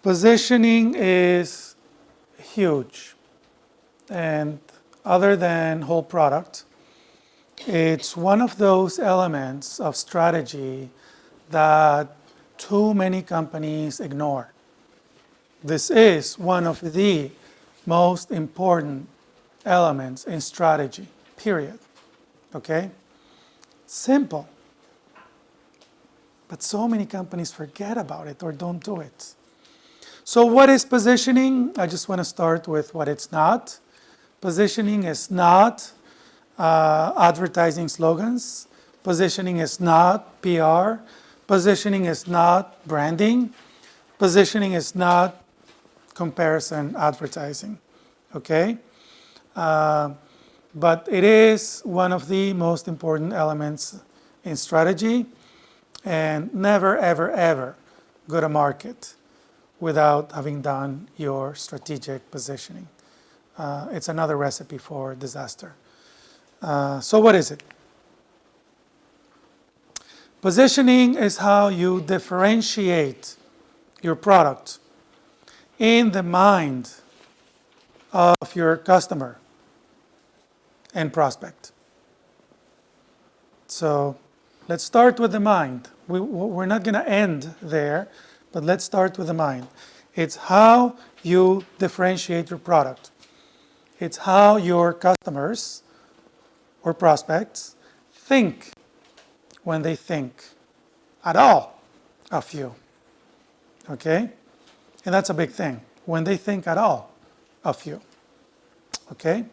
Positioning is huge, and other than whole product, it's one of those elements of strategy that too many companies ignore. This is one of the most important elements in strategy, period. Okay? Simple. But so many companies forget about it or don't do it. So what is positioning? I just want to start with what it's not. Positioning is not advertising slogans. Positioning is not PR. Positioning is not branding. Positioning is not comparison advertising. Okay? But it is one of the most important elements in strategy, and never, ever, ever go to market without having done your strategic positioning. It's another recipe for disaster. So what is it? Positioning is how you differentiate your product in the mind of your customer and prospect. So let's start with the mind. We're not going to end there, but let's start with the mind. It's how you differentiate your product. It's how your customers or prospects think when they think at all of you. Okay? And that's a big thing, when they think at all of you. Okay?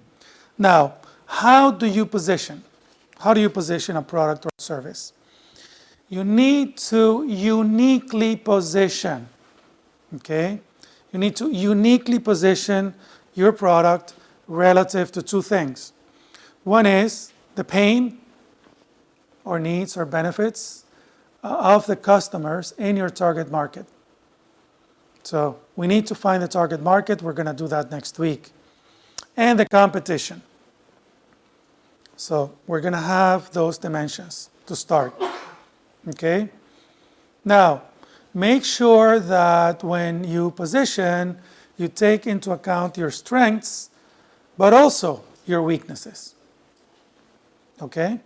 Now, how do you position? How do you position a product or service? You need to uniquely position. Okay? You need to uniquely position your product relative to two things. One is the pain or needs or benefits of the customers in your target market. So we need to find the target market. We're going to do that next week. And the competition. So we're going to have those dimensions to start. Okay? Now, make sure that when you position, you take into account your strengths, but also your weaknesses. Okay?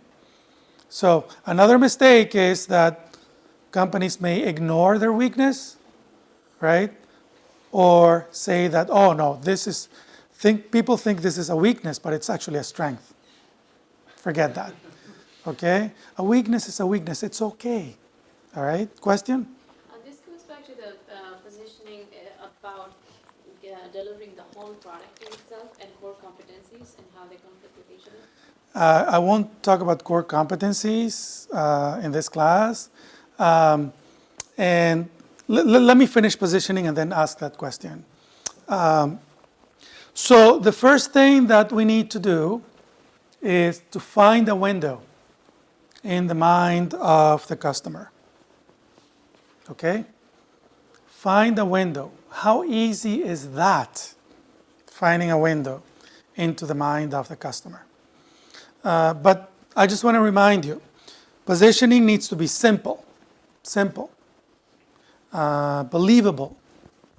So another mistake is that companies may ignore their weakness, right? Or say that, oh no, people think this is a weakness, but it's actually a strength. Forget that. Okay? A weakness is a weakness. It's okay. All right? Question? This goes back to the positioning about delivering the whole product in itself and core competencies and how they conflict with each other. I won't talk about core competencies in this class. And let me finish positioning and then ask that question. So the first thing that we need to do is to find a window in the mind of the customer. Okay? Find a window. How easy is that? Finding a window into the mind of the customer. But I just want to remind you, positioning needs to be simple, believable,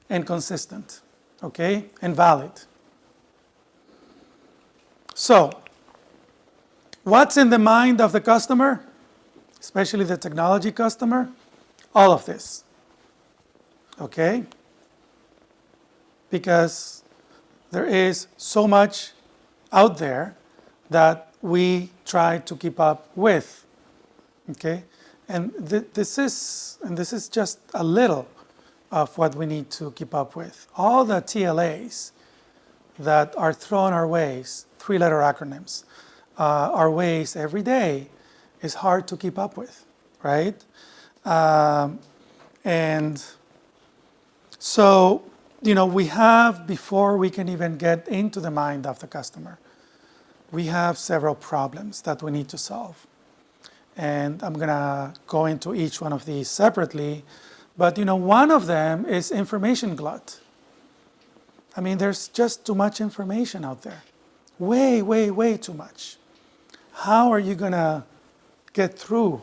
and consistent, okay, and valid. So, what's in the mind of the customer, especially the technology customer? All of this, okay? Because there is so much out there that we try to keep up with, okay? And this is just a little of what we need to keep up with. All the TLAs that are thrown our ways, three-letter acronyms, our ways every day is hard to keep up with, right? And so, we have, before we can even get into the mind of the customer, we have several problems that we need to solve. And I'm going to go into each one of these separately. But, one of them is information glut. I mean, there's just too much information out there. Way, way, way too much. How are you going to get through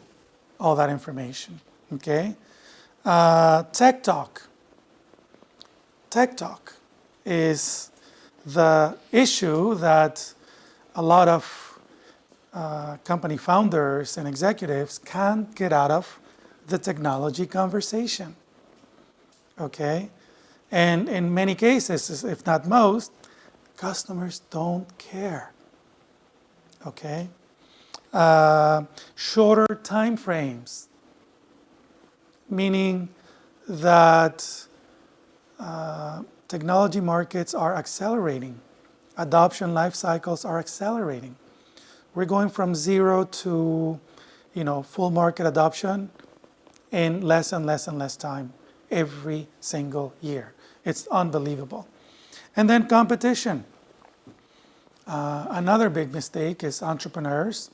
all that information? Okay? Tech talk. tech talk is the issue that a lot of company founders and executives can't get out of the technology conversation. Okay? And in many cases, if not most, customers don't care. Okay? Shorter time frames, meaning that technology markets are accelerating. Adoption life cycles are accelerating. We're going from 0 to full market adoption in less and less and less time every single year. It's unbelievable. And then competition. Another big mistake is entrepreneurs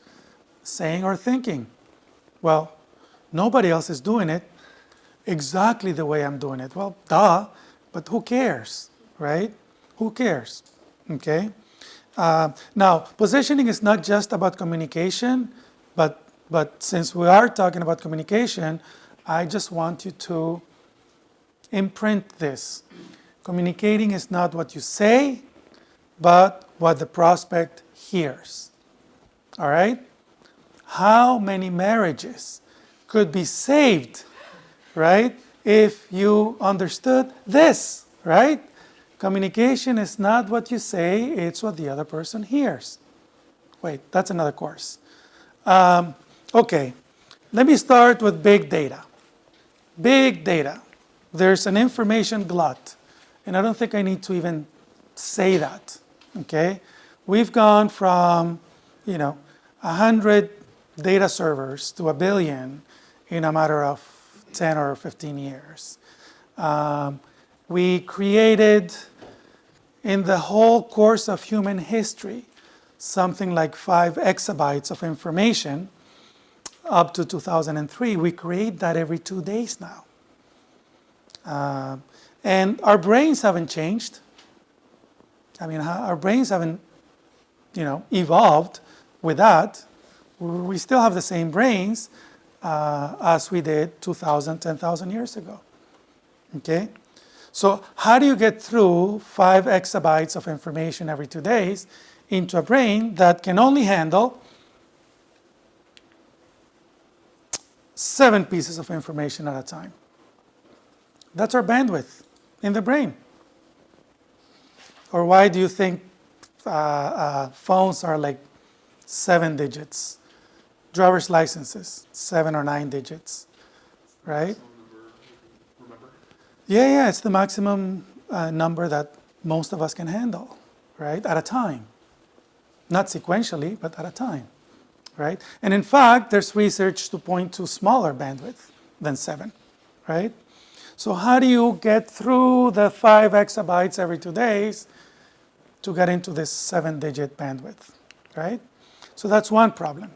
saying or thinking, well, nobody else is doing it exactly the way I'm doing it. Well, duh, but who cares, right? Who cares? Okay? Now, positioning is not just about communication, but since we are talking about communication, I just want you to imprint this. Communicating is not what you say, but what the prospect hears. All right? How many marriages could be saved, right, if you understood this, right? Communication is not what you say, it's what the other person hears. Wait, that's another course. Okay, let me start with big data. Big data. There's an information glut, and I don't think I need to even say that, okay? We've gone from, 100 data servers to 1 billion in a matter of 10 or 15 years. We created, in the whole course of human history, something like 5 exabytes of information up to 2003. We create that every 2 days now. And our brains haven't changed. I mean, our brains haven't, evolved with that. We still have the same brains as we did 2,000, 10,000 years ago. Okay? So how do you get through 5 exabytes of information every 2 days into a brain that can only handle 7 pieces of information at a time? That's our bandwidth in the brain. Or why do you think phones are like 7 digits? Driver's licenses, 7 or 9 digits, right? Yeah, it's the maximum number that most of us can handle, right? At a time. Not sequentially, but at a time, right? And in fact, there's research to point to smaller bandwidth than 7, right? So how do you get through the 5 exabytes every 2 days to get into this 7-digit bandwidth, right? So that's one problem.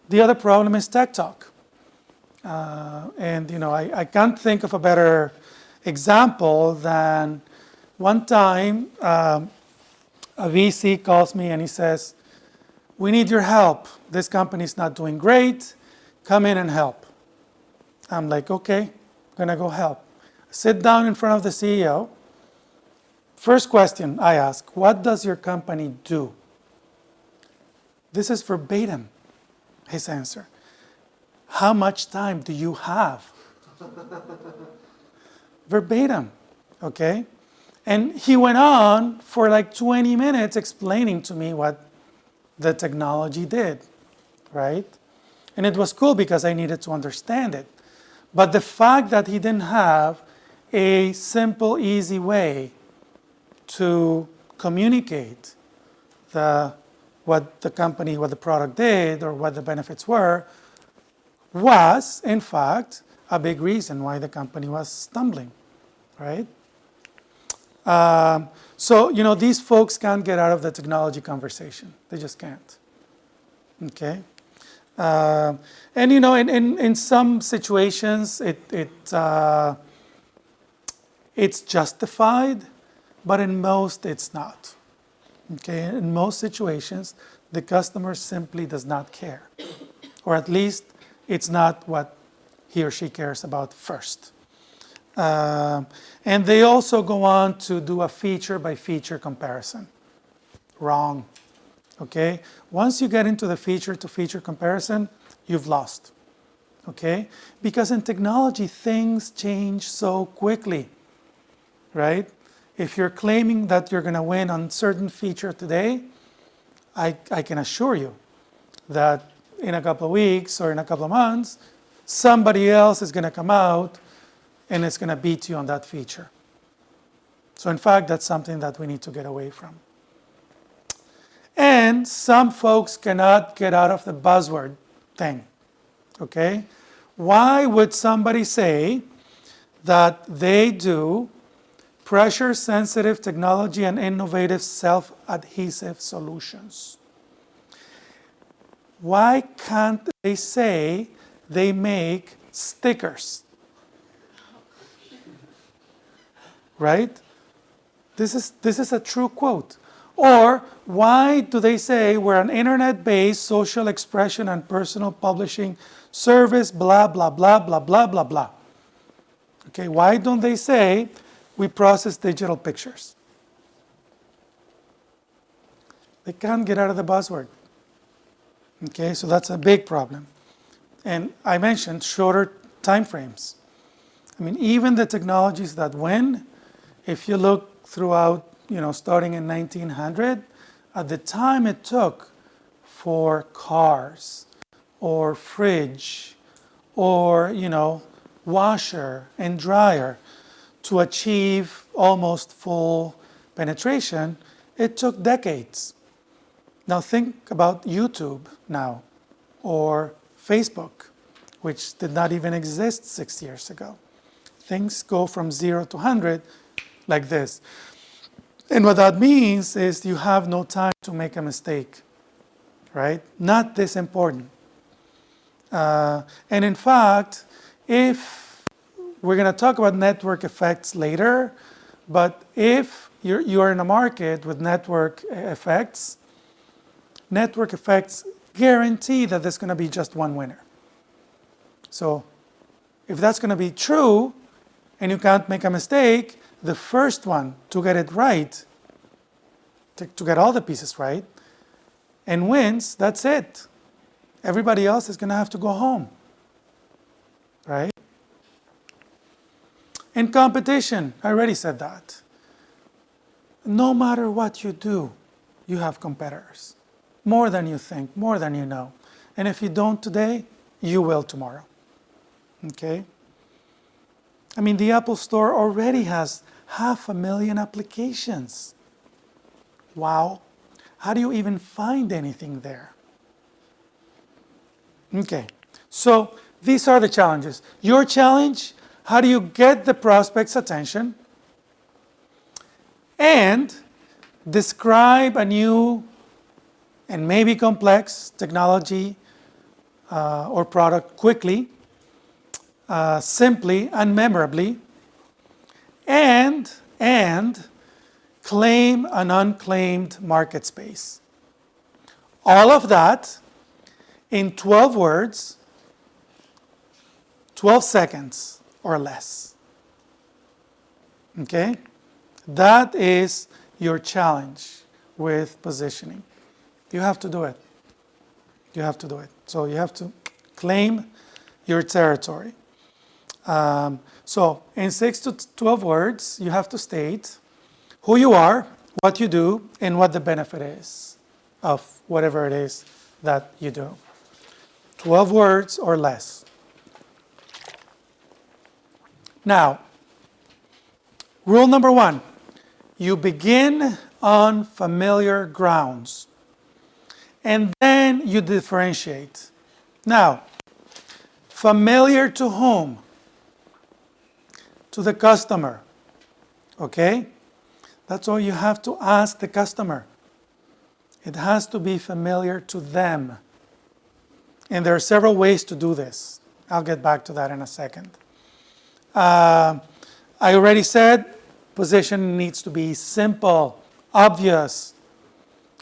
The other problem is tech talk. And I can't think of a better example than one time a VC calls me and he says, we need your help. This company's not doing great. Come in and help. I'm like, okay, I'm gonna go help. Sit down in front of the CEO. First question I ask, what does your company do? This is verbatim, his answer. How much time do you have? Verbatim, okay? And he went on for like 20 minutes explaining to me what the technology did, right? And it was cool because I needed to understand it. But the fact that he didn't have a simple, easy way to communicate what the company, what the product did, or what the benefits were, was, in fact, a big reason why the company was stumbling, right? So, these folks can't get out of the technology conversation. They just can't, okay? And, in some situations, it's justified, but in most, it's not, okay? In most situations, the customer simply does not care, or at least it's not what he or she cares about first. And they also go on to do a feature by feature comparison. Wrong. Okay? Once you get into the feature to feature comparison, you've lost. Okay? Because in technology, things change so quickly, right? If you're claiming that you're going to win on certain feature today, I can assure you that in a couple of weeks or in a couple of months, somebody else is going to come out and it's going to beat you on that feature. So in fact, that's something that we need to get away from. And some folks cannot get out of the buzzword thing, okay? Why would somebody say that they do pressure-sensitive technology and innovative self-adhesive solutions? Why can't they say they make stickers? Right? This is a true quote. Or why do they say we're an internet-based social expression and personal publishing service, blah, blah, blah, blah, blah, blah, blah. Okay, why don't they say we process digital pictures? They can't get out of the buzzword. Okay, so that's a big problem. And I mentioned shorter time frames. I mean, even the technologies that win, if you look throughout, starting in 1900, at the time it took for cars or fridge or, washer and dryer to achieve almost full penetration, it took decades. Now think about YouTube now, or Facebook, which did not even exist 6 years ago. Things go from 0 to 100 like this. And what that means is you have no time to make a mistake, right? Not this important. And in fact, if we're going to talk about network effects later, but if you're in a market with network effects guarantee that there's going to be just one winner. So if that's going to be true and you can't make a mistake, the first one to get it right, to get all the pieces right, and wins, that's it. Everybody else is going to have to go home, right? In competition, I already said that. No matter what you do, you have competitors. More than you think, more than you know. And if you don't today, you will tomorrow. Okay? I mean, the Apple Store already has 500,000 applications. Wow. How do you even find anything there? Okay, so these are the challenges. Your challenge, how do you get the prospect's attention and describe a new and maybe complex technology or product quickly, simply and memorably, and claim an unclaimed market space. All of that in 12 words, 12 seconds or less. Okay? That is your challenge with positioning. You have to do it. You have to do it. So you have to claim your territory. So in 6 to 12 words, you have to state who you are, what you do, and what the benefit is of whatever it is that you do. 12 words or less. Now, rule number 1, you begin on familiar grounds, and then you differentiate. Now, familiar to whom? To the customer, okay? That's all you have to ask the customer. It has to be familiar to them. And there are several ways to do this. I'll get back to that in a second. I already said position needs to be simple, obvious,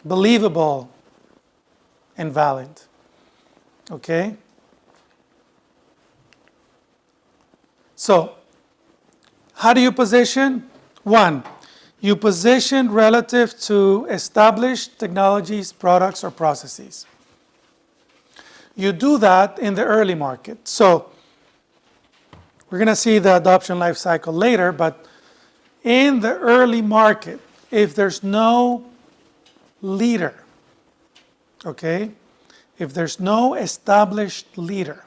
believable, and valid. Okay? So, How do you position? One, you position relative to established technologies, products, or processes. You do that in the early market. So we're going to see the adoption life cycle later, but in the early market, if there's no leader, okay, if there's no established leader,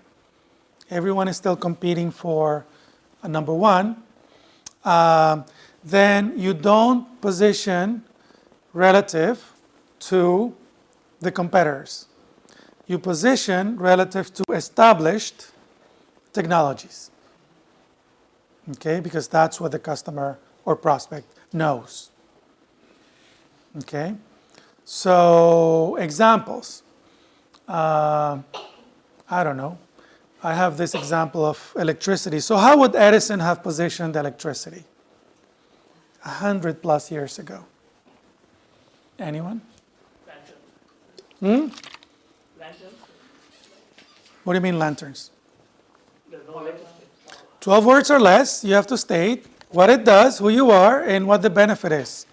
everyone is still competing for a number one, then you don't position relative to the competitors. You position relative to established technologies, okay, because that's what the customer or prospect knows. Okay, so examples. I don't know. I have this example of electricity. So how would Edison have positioned electricity 100+ years ago? Anyone? Lanterns. Hmm? Lanterns. What do you mean lanterns? There's no electricity. 12 words or less. You have to state what it does, who you are, and what the benefit is.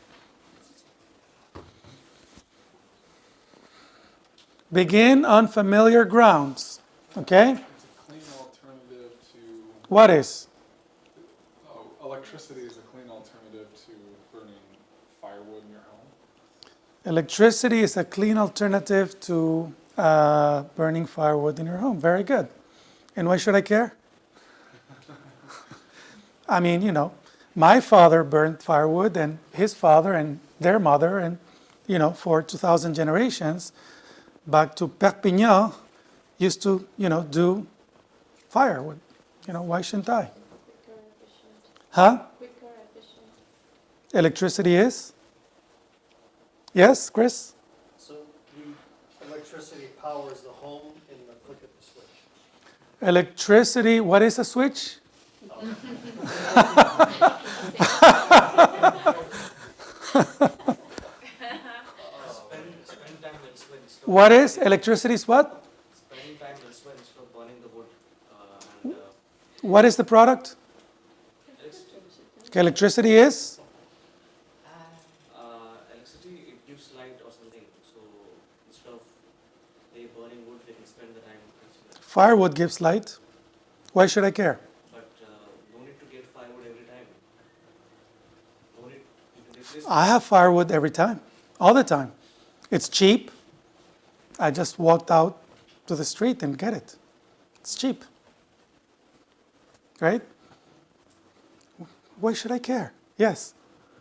Begin on familiar grounds. Okay? It's a clean alternative to, What is? electricity is a clean alternative to burning firewood in your home. Electricity is a clean alternative to burning firewood in your home. Very good. And why should I care? I mean, you know, my father burned firewood, and his father and their mother, and, you know, for 2,000 generations, back to Perpignan, used to, you know, do firewood. You know, why shouldn't I? Quicker, efficient. Huh? Quicker, efficient. Electricity is? Yes, Chris? So the electricity powers the home in the flick of the switch. Electricity, what is a switch? Spend time elsewhere instead of What is? Electricity is what? spending time elsewhere instead of burning the wood and What is the product? electricity. Okay, electricity is? Electricity, it gives light or something. So instead of they burning wood, they can spend the time elsewhere. Firewood gives light. Why should I care? But no need to get firewood every time. No need to replace. I have firewood every time, all the time. It's cheap. I just walked out to the street and get it. It's cheap. Right? Why should I care? Yes.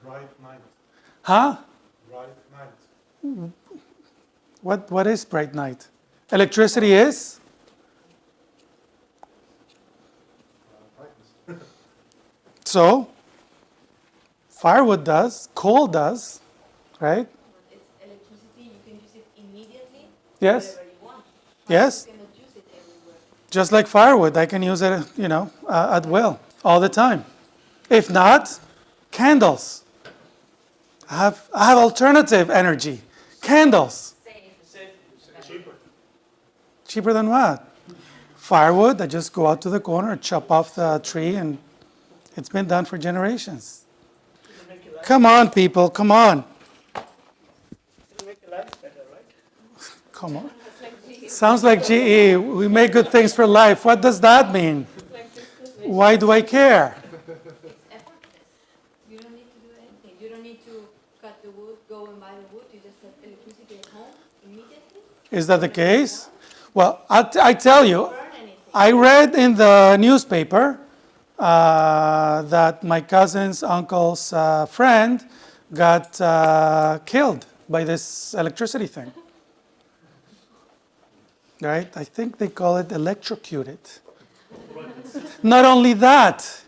Bright night. Huh? Bright night. What is bright night? Electricity is? Brightness. So, firewood does, coal does, right? It's electricity, you can use it immediately, Yes? wherever you want. Yes? You cannot use it everywhere. Just like firewood, I can use it, you know, at will, all the time. If not, candles. I have alternative energy. Candles. Cheaper. Cheaper than what? Firewood, I just go out to the corner, chop off the tree, and it's been done for generations. It'll make your life, Come on, people, come on. it'll make your life better, right? Come on. It's like GE. Sounds like GE. We make good things for life. What does that mean? It's like Cisco's Why do I care? It's effortless. You don't need to do anything. You don't need to cut the wood, go and buy the wood. You just have electricity at home immediately. Is that the case? Well, I tell you, Burn anything. I read in the newspaper that my cousin's uncle's friend got killed by this electricity thing. Right? I think they call it electrocuted. Not only that,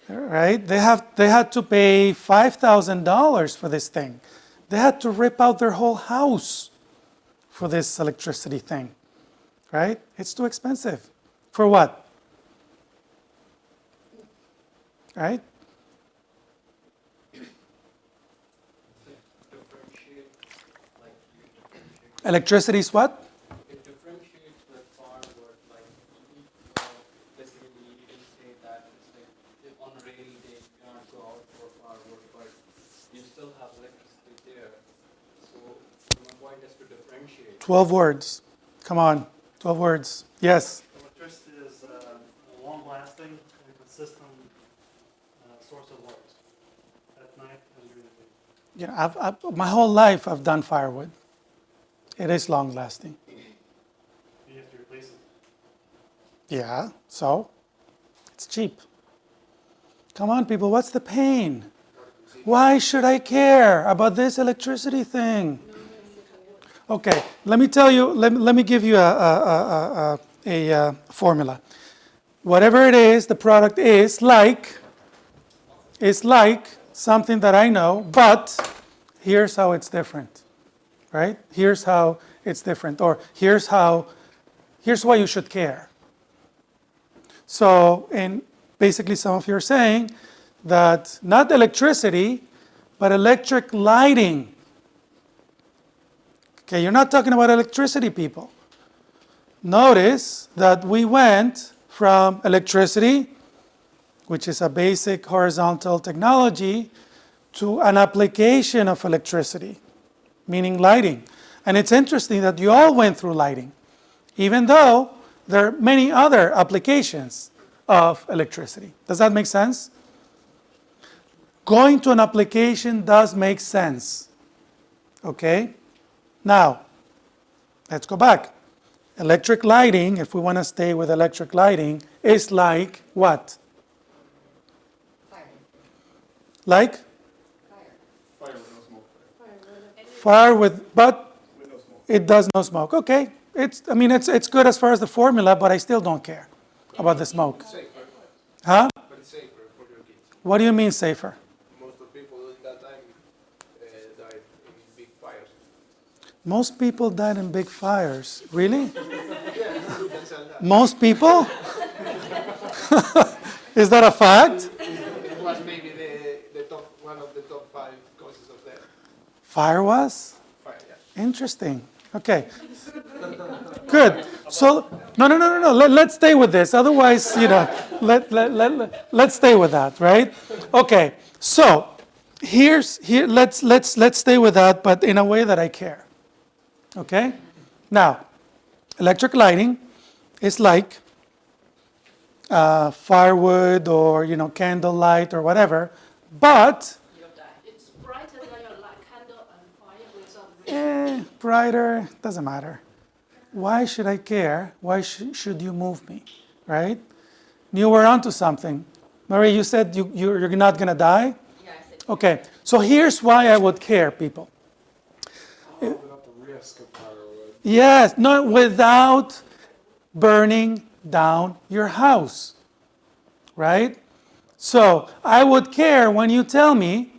right? They had to pay $5,000 for this thing. They had to rip out their whole house for this electricity thing. Right? It's too expensive. For what? Right? Differentiate, like you differentiate. Electricity is what? It differentiates with firewood. Like basically, you can say that it's like if on a rainy day 12 words. Come on, 12 words. Yes. Electricity is a long-lasting and consistent source of light at night and during the day. Yeah, my whole life I've done firewood. It is long lasting. You have to replace it. Yeah, so it's cheap. Come on, people, what's the pain? Why should I care about this electricity thing? Okay, let me tell you, let me give you a formula. Whatever it is, the product is like something that I know, but here's how it's different, right? Here's how it's different, or here's why you should care. So, and basically some of you are saying that not electricity, but electric lighting. Okay, you're not talking about electricity, people. Notice that we went from electricity, which is a basic horizontal technology, to an application of electricity, meaning lighting. And it's interesting that you all went through lighting, even though there are many other applications of electricity. Does that make sense? Going to an application does make sense. Okay? Now, let's go back. Electric lighting, if we want to stay with electric lighting, is like what? Fire. Like? Fire. Fire with no smoke. Fire with, but With no smoke. it does no smoke. Okay, it's good as far as the formula, but I still don't care about the smoke. Safer, Huh? but it's safer for your kids. What do you mean safer? Most of people in that time died in big fires. Most people died in big fires. Really? Yeah, you can sell that. Most people? Is that a fact? It was maybe the top, one of the top 5 causes of death. Fire was? Fire, yeah. Interesting. Okay. Good. So, no. Let's stay with this. Otherwise, let's stay with that, right? Okay. So, let's stay with that, but in a way that I care. Okay? Now, electric lighting is like firewood or, candlelight or whatever, but It's brighter than your candle and fire without brighter, doesn't matter. Why should I care? Why should you move me, right? You were onto something. Marie, you said you're not going to die? Yeah, I said. Okay, so here's why I would care, people. Without the risk of firewood. Yes, not without burning down your house, right? So I would care when you tell me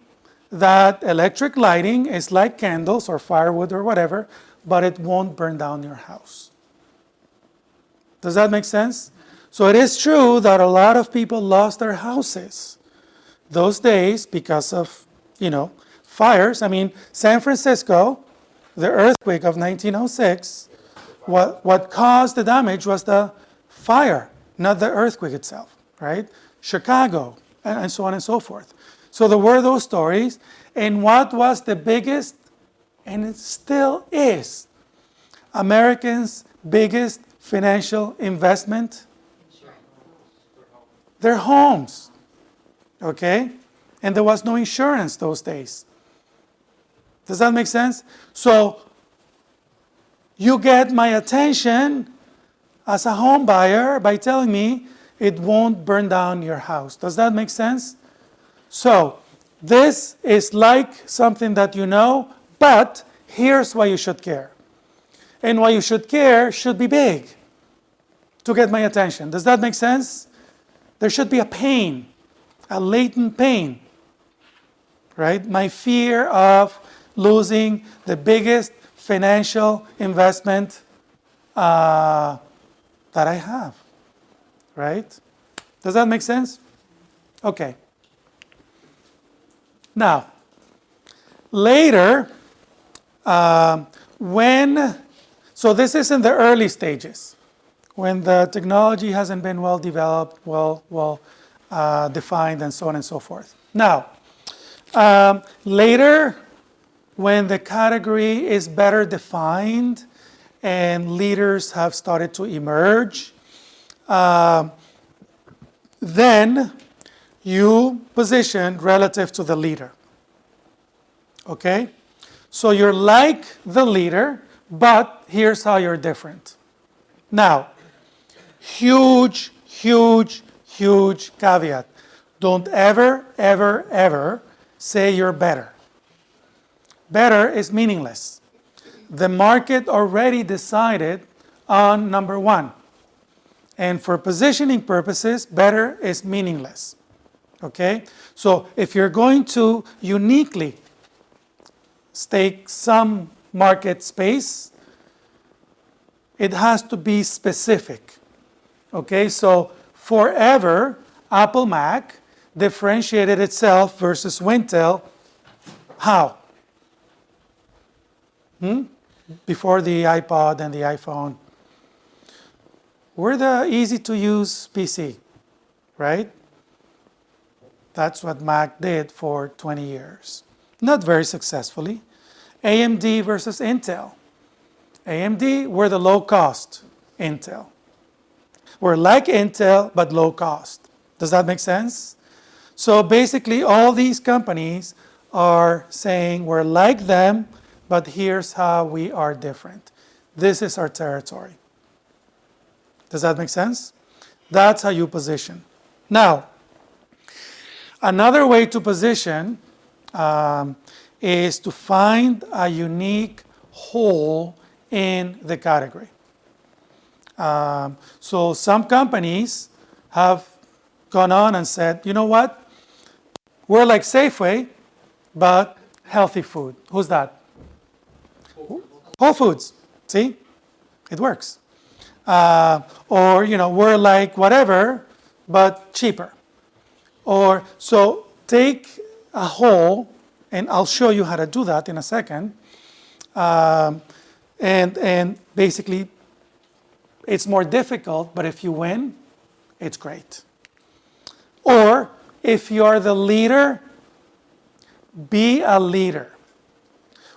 that electric lighting is like candles or firewood or whatever, but it won't burn down your house. Does that make sense? So it is true that a lot of people lost their houses those days because of, fires. I mean, San Francisco, the earthquake of 1906, what caused the damage was the fire, not the earthquake itself, right? Chicago, and so on and so forth. So there were those stories. And what was the biggest, and it still is, Americans' biggest financial investment? Their homes. Okay? And there was no insurance those days. Does that make sense? So, you get my attention as a home buyer by telling me it won't burn down your house. Does that make sense? So, this is like something that you know, but here's why you should care. And why you should care should be big to get my attention. Does that make sense? There should be a pain, a latent pain, right? My fear of losing the biggest financial investment that I have, right? Does that make sense? Okay. Now, later, so this is in the early stages, when the technology hasn't been well developed, well defined, and so on and so forth. Now, later, when the category is better defined and leaders have started to emerge, then you position relative to the leader. Okay? So you're like the leader, but here's how you're different. Now, huge, huge, huge caveat. Don't ever, ever, ever say you're better. Better is meaningless. The market already decided on number one. And for positioning purposes, better is meaningless. Okay? So if you're going to uniquely stake some market space, it has to be specific. Okay? So forever, Apple Mac differentiated itself versus Wintel. How? Before the iPod and the iPhone. We're the easy-to-use PC, right? That's what Mac did for 20 years. Not very successfully. AMD versus Intel. AMD, we're the low-cost Intel. We're like Intel, but low cost. Does that make sense? So basically, all these companies are saying we're like them, but here's how we are different. This is our territory. Does that make sense? That's how you position. Now, another way to position is to find a unique hole in the category. So some companies have gone on and said, you know what? We're like Safeway, but healthy food. Who's that? Whole Foods. See? It works. Or, we're like whatever, but cheaper. Or, so take a whole, and I'll show you how to do that in a second. And basically, it's more difficult, but if you win, it's great. Or, if you're the leader, be a leader.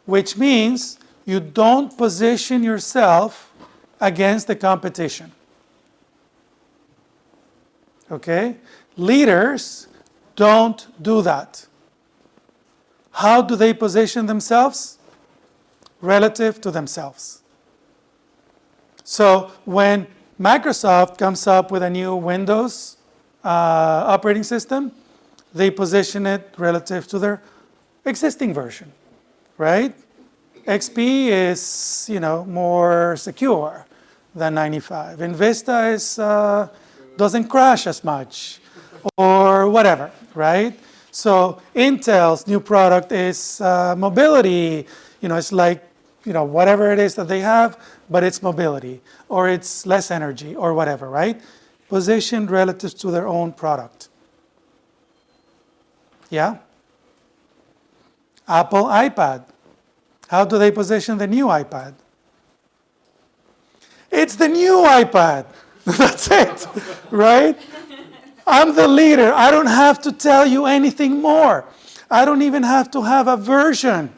Which means you don't position yourself against the competition. Okay? Leaders don't do that. How do they position themselves? Relative to themselves. So when Microsoft comes up with a new Windows operating system, they position it relative to their existing version, right? XP is, more secure than 95. And Vista is, doesn't crash as much, or whatever, right? So Intel's new product is mobility. It's like, whatever it is that they have, but it's mobility, or it's less energy, or whatever, right? Positioned relative to their own product. Yeah? Apple iPad. How do they position the new iPad? It's the new iPad. That's it, right? I'm the leader. I don't have to tell you anything more. I don't even have to have a version.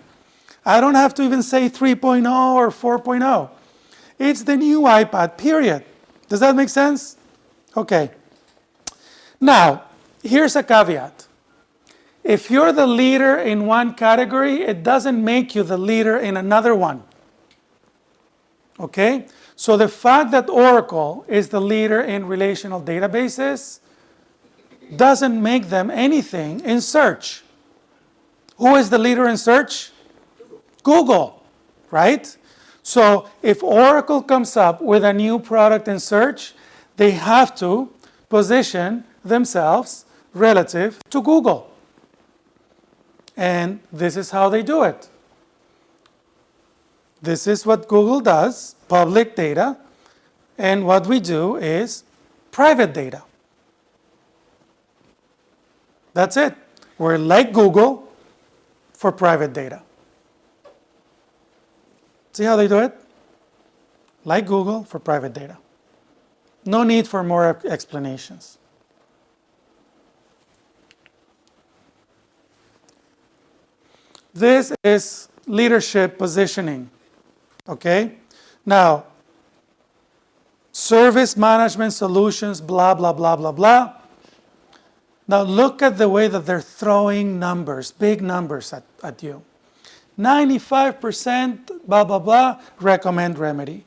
I don't have to even say 3.0 or 4.0. It's the new iPad, period. Does that make sense? Okay. Now, here's a caveat. If you're the leader in one category, it doesn't make you the leader in another one. Okay? So the fact that Oracle is the leader in relational databases doesn't make them anything in search. Who is the leader in search? Google, right? So if Oracle comes up with a new product in search, they have to position themselves relative to Google. And this is how they do it. This is what Google does, public data, and what we do is private data. That's it. We're like Google for private data. See how they do it? Like Google for private data. No need for more explanations. This is leadership positioning. Okay? Now, service management solutions, blah, blah, blah, blah, blah. Now look at the way that they're throwing numbers, big numbers at you. 95% blah, blah, blah, recommend remedy.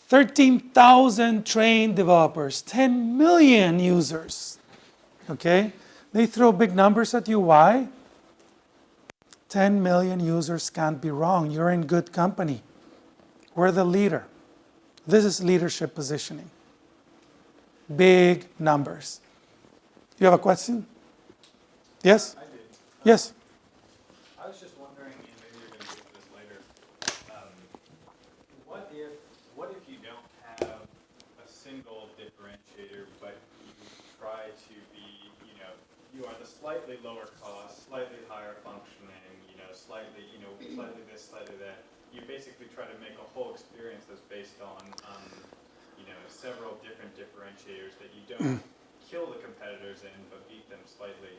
13,000 trained developers, 10 million users. Okay? They throw big numbers at you. Why? 10 million users can't be wrong. You're in good company. We're the leader. This is leadership positioning. Big numbers. You have a question? Yes? I did. Yes? I was just wondering, and maybe you're going to get to this later, what if you don't have a single differentiator, but you try to be, you are the slightly lower cost, slightly higher functioning, slightly this, slightly that. You basically try to make a whole experience that's based on several different differentiators that you don't kill the competitors in, but beat them slightly.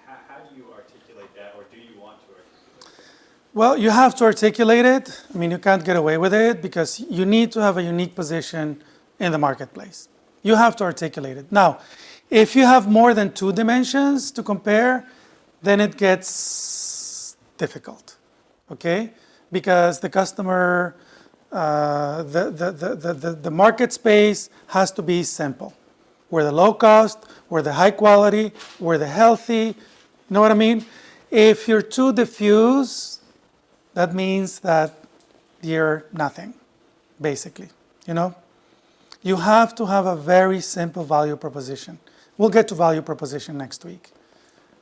How do you articulate that, or do you want to articulate that? Well, you have to articulate it. I mean, you can't get away with it because you need to have a unique position in the marketplace. You have to articulate it. Now, if you have more than 2 dimensions to compare, then it gets difficult, okay? Because the customer, the market space has to be simple. We're the low cost, we're the high quality, we're the healthy. You know what I mean? If you're too diffuse, that means that you're nothing, basically, You have to have a very simple value proposition. We'll get to value proposition next week.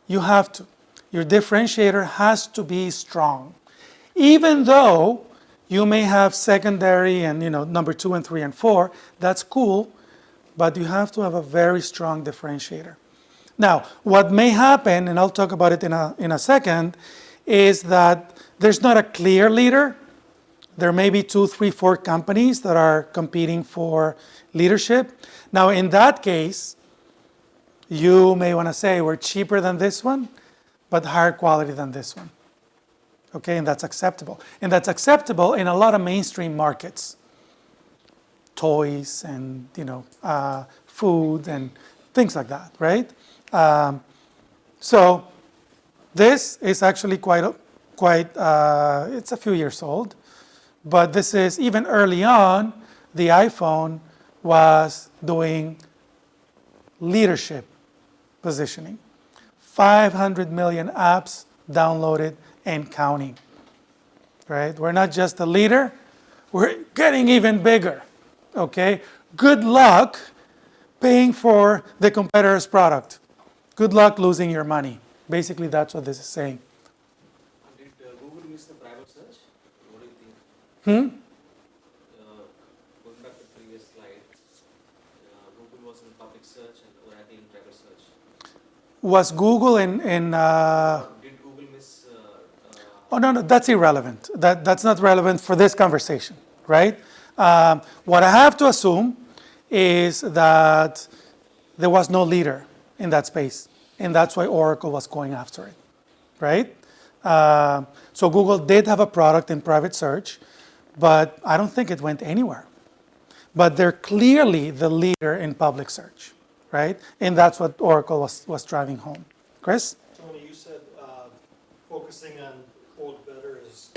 You have to. Your differentiator has to be strong. Even though you may have secondary and, number 2 and 3 and 4, that's cool, but you have to have a very strong differentiator. Now, what may happen, and I'll talk about it in a second, is that there's not a clear leader. There may be 2, 3, 4 companies that are competing for leadership. Now, in that case, you may want to say, we're cheaper than this one, but higher quality than this one. Okay, and that's acceptable. And that's acceptable in a lot of mainstream markets. Toys and, food and things like that, right? So this is actually it's a few years old, but this is, even early on, the iPhone was doing leadership positioning. 500 million apps downloaded and counting, right? We're not just a leader, we're getting even bigger, okay? Good luck paying for the competitor's product. Good luck losing your money. Basically, that's what this is saying. Did Google miss the private search? What do you think? Going back to the previous slide, Google was in public search and Oracle in private search. Was Google in Did Google miss? Oh, no, that's irrelevant. That's not relevant for this conversation, right? What I have to assume is that there was no leader in that space, and that's why Oracle was going after it, right? So Google did have a product in private search, but I don't think it went anywhere. But they're clearly the leader in public search, right? And that's what Oracle was driving home. Chris? Tony, you said focusing on quote better is,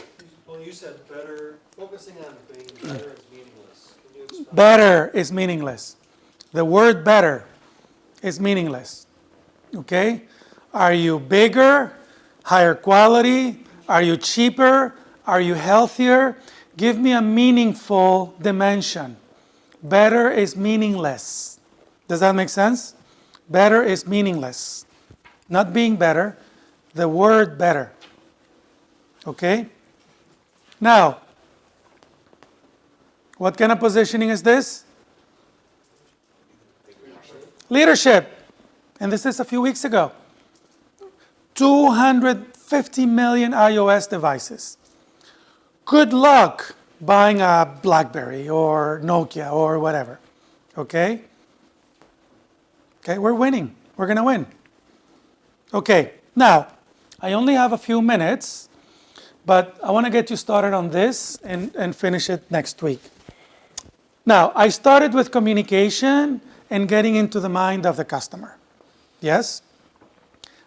well, you said better, focusing on being better is meaningless. Can you explain? Better is meaningless. The word better is meaningless. Okay? Are you bigger, higher quality? Are you cheaper? Are you healthier? Give me a meaningful dimension. Better is meaningless. Does that make sense? Better is meaningless. Not being better, the word better. Okay? Now, what kind of positioning is this? Leadership. And this is a few weeks ago. 250 million iOS devices. Good luck buying a BlackBerry or Nokia or whatever. Okay? Okay, we're winning. We're going to win. Okay, now, I only have a few minutes But I want to get you started on this and finish it next week. Now, I started with communication and getting into the mind of the customer. Yes?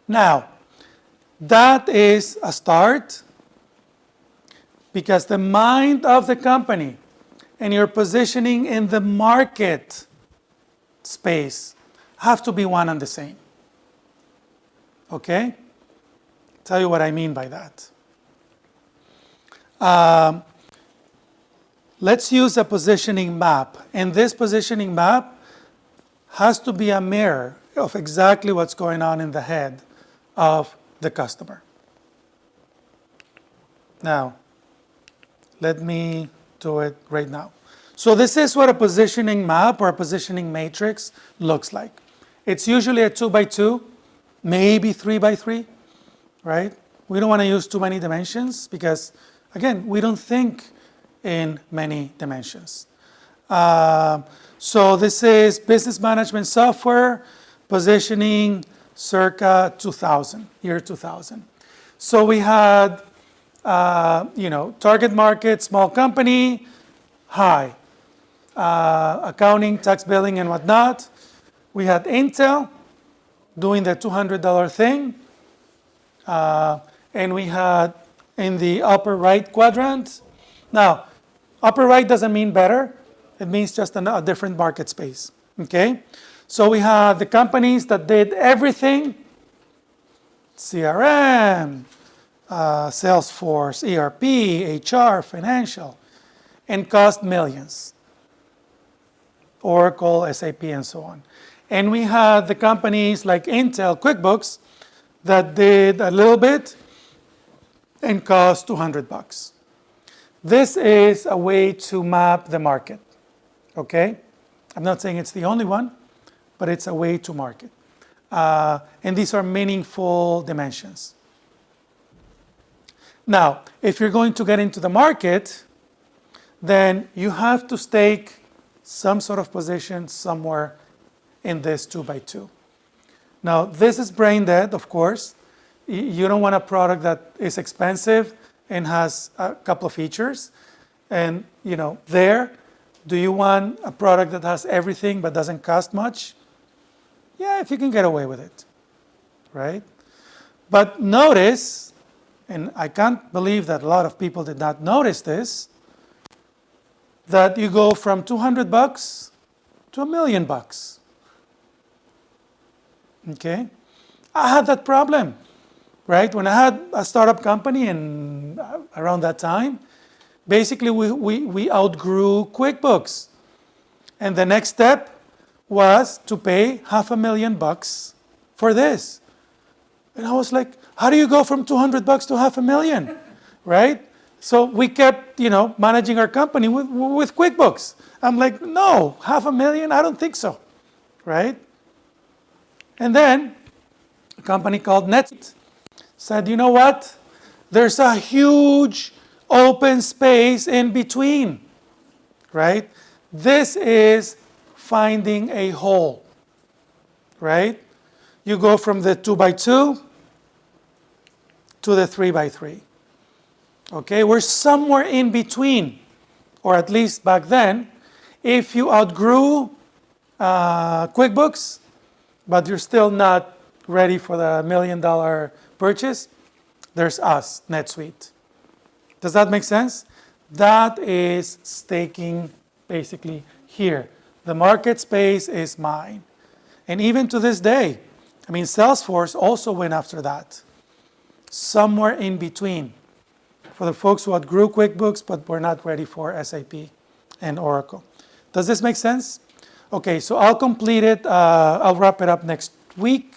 Now, that is a start because the mind of the company and your positioning in the market space have to be one and the same. Okay? Tell you what I mean by that. Let's use a positioning map. And this positioning map has to be a mirror of exactly what's going on in the head of the customer. Now, let me do it right now. So this is what a positioning map or a positioning matrix looks like. It's usually a 2x2, maybe 3x3, right? We don't want to use too many dimensions because, again, we don't think in many dimensions. So this is business management software, positioning circa 2000, year 2000. So we had, target market, small company, high. Accounting, tax billing, and whatnot. We had Intel doing the $200 thing. And we had in the upper right quadrant. Now, upper right doesn't mean better. It means just a different market space. Okay? So we had the companies that did everything. CRM, Salesforce, ERP, HR, financial, and cost millions. Oracle, SAP, and so on. And we had the companies like Intel, QuickBooks, that did a little bit and cost $200. This is a way to map the market, okay? I'm not saying it's the only one, but it's a way to market. And these are meaningful dimensions. Now, if you're going to get into the market, then you have to stake some sort of position somewhere in this 2x2. Now, this is brain dead, of course. You don't want a product that is expensive and has a couple of features. And, do you want a product that has everything but doesn't cost much? Yeah, if you can get away with it, right? But notice, and I can't believe that a lot of people did not notice this, that you go from $200 to $1 million. Okay? I had that problem, right? When I had a startup company and around that time, basically we outgrew QuickBooks. And the next step was to pay $500,000 for this. And I was like, how do you go from $200 to $500,000, right? So we kept, managing our company with QuickBooks. I'm like, no, $500,000? I don't think so, right? And then a company called Netsuite said, you know what? There's a huge open space in between, right? This is finding a hole, right? You go from the 2x2 to the 3x3. Okay, we're somewhere in between, or at least back then. If you outgrew QuickBooks, but you're still not ready for the $1 million purchase, there's us, NetSuite. Does that make sense? That is staking basically here. The market space is mine. And even to this day, Salesforce also went after that. Somewhere in between. For the folks who outgrew QuickBooks but were not ready for SAP and Oracle. Does this make sense? Okay, so I'll complete it. I'll wrap it up next week.